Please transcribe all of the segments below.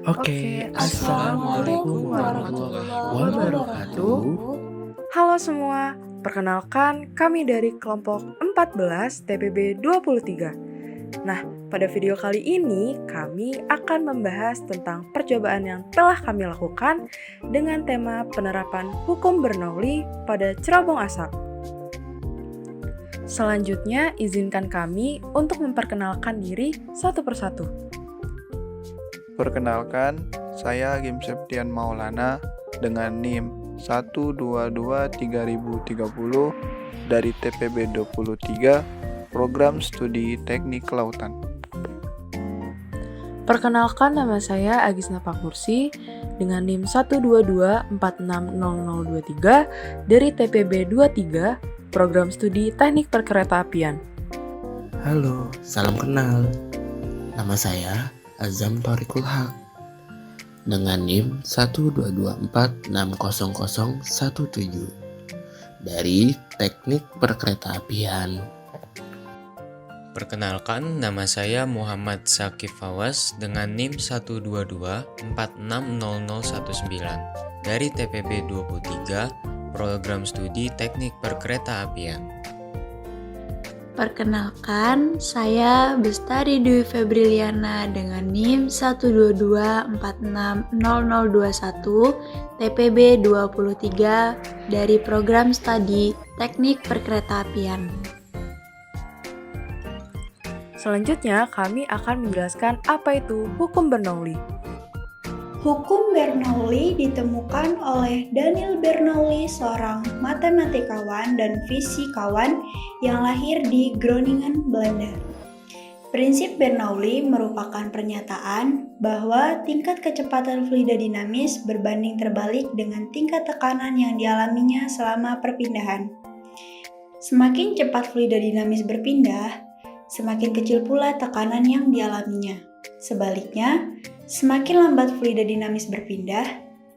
Oke, Assalamualaikum warahmatullahi wabarakatuh. Halo semua, perkenalkan kami dari kelompok 14 TPB 23. Nah, pada video kali ini kami akan membahas tentang percobaan yang telah kami lakukan dengan tema penerapan hukum Bernoulli pada cerobong asap. Selanjutnya, izinkan kami untuk memperkenalkan diri satu persatu. Perkenalkan, saya Gim Septian Maulana dengan NIM 1223030 dari TPB 23, Program Studi Teknik Kelautan. Perkenalkan, nama saya Agisna Pakmursi dengan NIM 122460023 dari TPB 23, Program Studi Teknik Perkeretaapian. Halo, salam kenal. Nama saya Azam Thoriqul Haq dengan NIM 122460017 dari Teknik Perkeretaapian. Perkenalkan, nama saya Muhammad Sakif Fawaz dengan NIM 122460019 dari TPB 23, Program Studi Teknik Perkeretaapian. Perkenalkan, saya Bestari Dwi Febriliana dengan NIM 122460021 TPB 23 dari Program Studi Teknik Perkeretaapian. Selanjutnya, kami akan menjelaskan apa itu hukum Bernoulli. Hukum Bernoulli ditemukan oleh Daniel Bernoulli, seorang matematikawan dan fisikawan yang lahir di Groningen, Belanda. Prinsip Bernoulli merupakan pernyataan bahwa tingkat kecepatan fluida dinamis berbanding terbalik dengan tingkat tekanan yang dialaminya selama perpindahan. Semakin cepat fluida dinamis berpindah, semakin kecil pula tekanan yang dialaminya. Sebaliknya, semakin lambat fluida dinamis berpindah,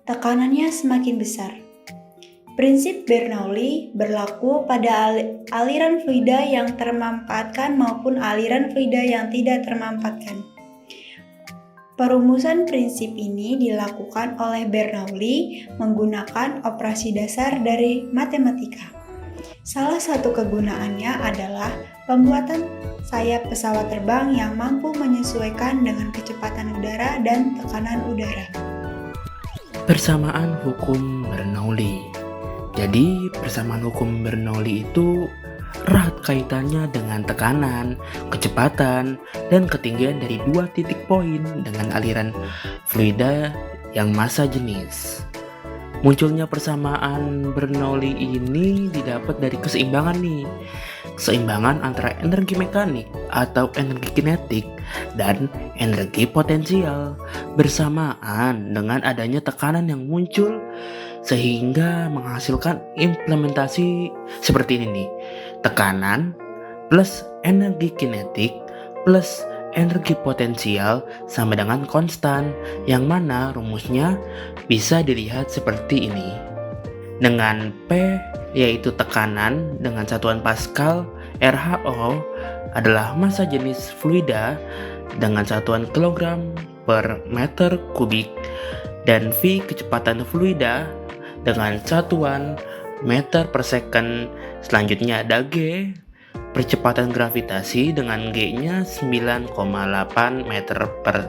tekanannya semakin besar. Prinsip Bernoulli berlaku pada aliran fluida yang termanfaatkan maupun aliran fluida yang tidak termanfaatkan. Perumusan prinsip ini dilakukan oleh Bernoulli menggunakan operasi dasar dari matematika. Salah satu kegunaannya adalah pembuatan sayap pesawat terbang yang mampu menyesuaikan dengan kecepatan udara dan tekanan udara. Persamaan hukum Bernoulli. Jadi, persamaan hukum Bernoulli itu erat kaitannya dengan tekanan, kecepatan, dan ketinggian dari dua titik poin dengan aliran fluida yang massa jenis. Munculnya persamaan Bernoulli ini didapat dari keseimbangan keseimbangan antara energi mekanik atau energi kinetik dan energi potensial bersamaan dengan adanya tekanan yang muncul sehingga menghasilkan implementasi seperti ini nih. Tekanan plus energi kinetik plus energi potensial sama dengan konstan, yang mana rumusnya bisa dilihat seperti ini. Dengan P yaitu tekanan dengan satuan Pascal, RHO adalah massa jenis fluida dengan satuan kilogram per meter kubik, dan V kecepatan fluida dengan satuan meter per second. Selanjutnya ada G, percepatan gravitasi dengan G-nya 9,8 meter per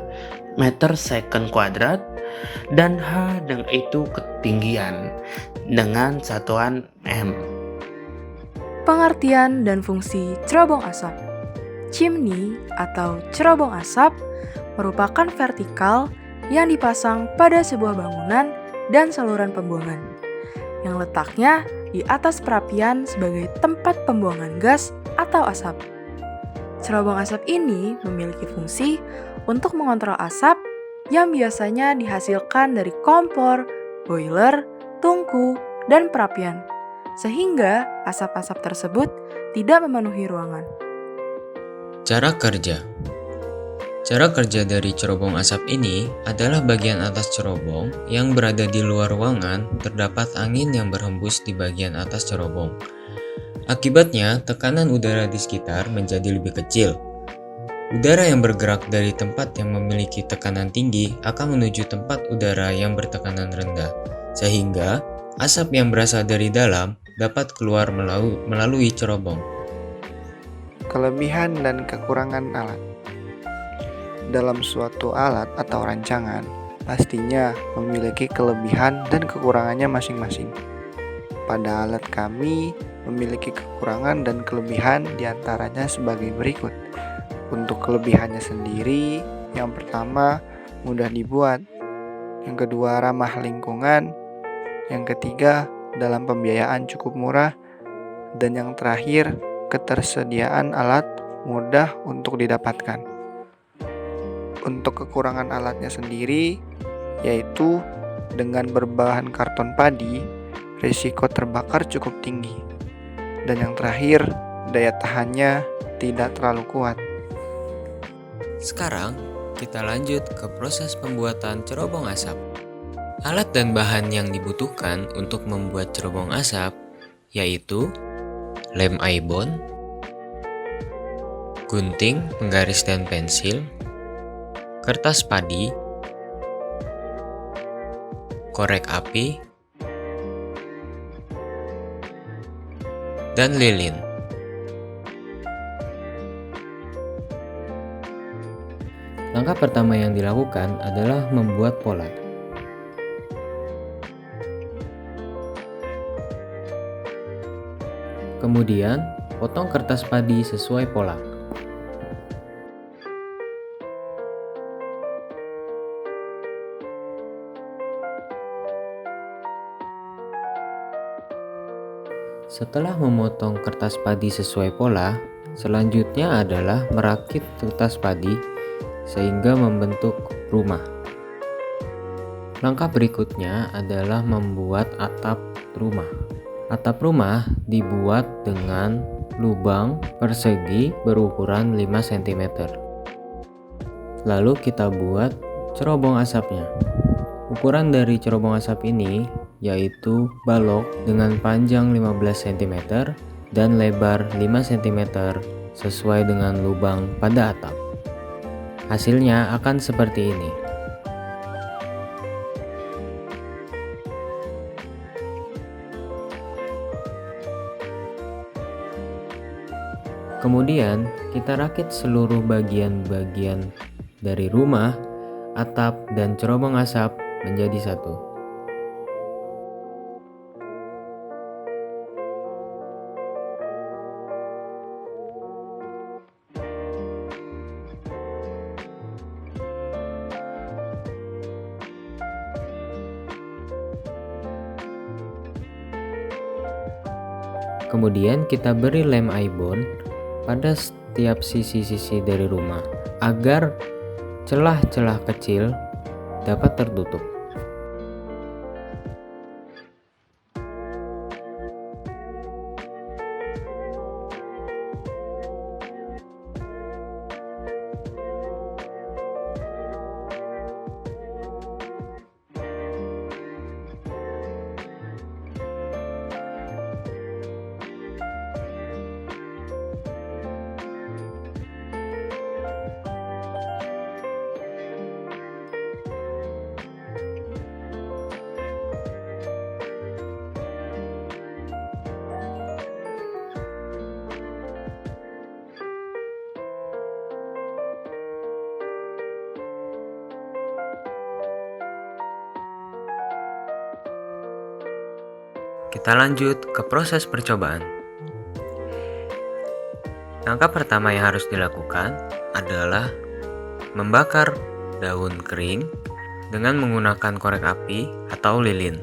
meter second kuadrat, dan H dengan itu ketinggian dengan satuan M. Pengertian dan fungsi cerobong asap. Chimney atau cerobong asap merupakan vertikal yang dipasang pada sebuah bangunan dan saluran pembuangan, yang letaknya di atas perapian sebagai tempat pembuangan gas atau asap. Cerobong asap ini memiliki fungsi untuk mengontrol asap yang biasanya dihasilkan dari kompor, boiler, tungku, dan perapian, sehingga asap-asap tersebut tidak memenuhi ruangan. Cara kerja. Cara kerja dari cerobong asap ini adalah bagian atas cerobong yang berada di luar ruangan terdapat angin yang berhembus di bagian atas cerobong. Akibatnya, tekanan udara di sekitar menjadi lebih kecil. Udara yang bergerak dari tempat yang memiliki tekanan tinggi akan menuju tempat udara yang bertekanan rendah, sehingga asap yang berasal dari dalam dapat keluar melalui cerobong. Kelebihan dan kekurangan alat. Dalam suatu alat atau rancangan, pastinya memiliki kelebihan dan kekurangannya masing-masing. Pada alat kami memiliki kekurangan dan kelebihan diantaranya sebagai berikut. Untuk kelebihannya sendiri, yang pertama mudah dibuat, yang kedua ramah lingkungan, yang ketiga dalam pembiayaan cukup murah, dan yang terakhir ketersediaan alat mudah untuk didapatkan. Untuk kekurangan alatnya sendiri, yaitu dengan berbahan karton padi, risiko terbakar cukup tinggi. Dan yang terakhir, daya tahannya tidak terlalu kuat. Sekarang, kita lanjut ke proses pembuatan cerobong asap. Alat dan bahan yang dibutuhkan untuk membuat cerobong asap yaitu lem aibon, gunting, penggaris dan pensil, kertas padi, korek api, dan lilin. Langkah pertama yang dilakukan adalah membuat pola. Kemudian, potong kertas padi sesuai pola. Setelah memotong kertas padi sesuai pola, selanjutnya adalah merakit kertas padi sehingga membentuk rumah. Langkah berikutnya adalah membuat atap rumah. Atap rumah dibuat dengan lubang persegi berukuran 5 cm. Lalu kita buat cerobong asapnya. Ukuran dari cerobong asap ini yaitu balok dengan panjang 15 cm dan lebar 5 cm sesuai dengan lubang pada atap. Hasilnya akan seperti ini. Kemudian, kita rakit seluruh bagian-bagian dari rumah, atap, dan cerobong asap menjadi satu. Kemudian kita beri lem aibon pada setiap sisi-sisi dari rumah agar celah-celah kecil dapat tertutup. Kita lanjut ke proses percobaan. Langkah pertama yang harus dilakukan adalah membakar daun kering dengan menggunakan korek api atau lilin.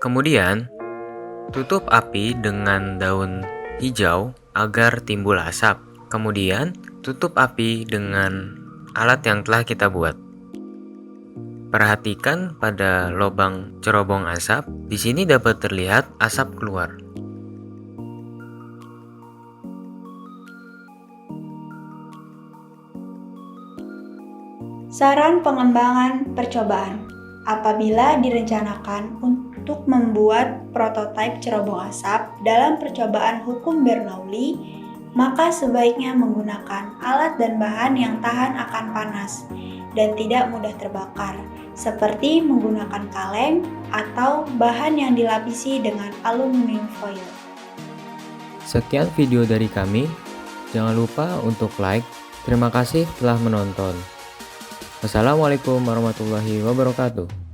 Kemudian, tutup api dengan daun hijau agar timbul asap. Kemudian, tutup api dengan alat yang telah kita buat. Perhatikan pada lubang cerobong asap, di sini dapat terlihat asap keluar. Saran pengembangan percobaan. Apabila direncanakan untuk membuat prototipe cerobong asap dalam percobaan hukum Bernoulli, maka sebaiknya menggunakan alat dan bahan yang tahan akan panas dan tidak mudah terbakar, seperti menggunakan kaleng atau bahan yang dilapisi dengan aluminium foil. Sekian video dari kami. Jangan lupa untuk like. Terima kasih telah menonton. Wassalamualaikum warahmatullahi wabarakatuh.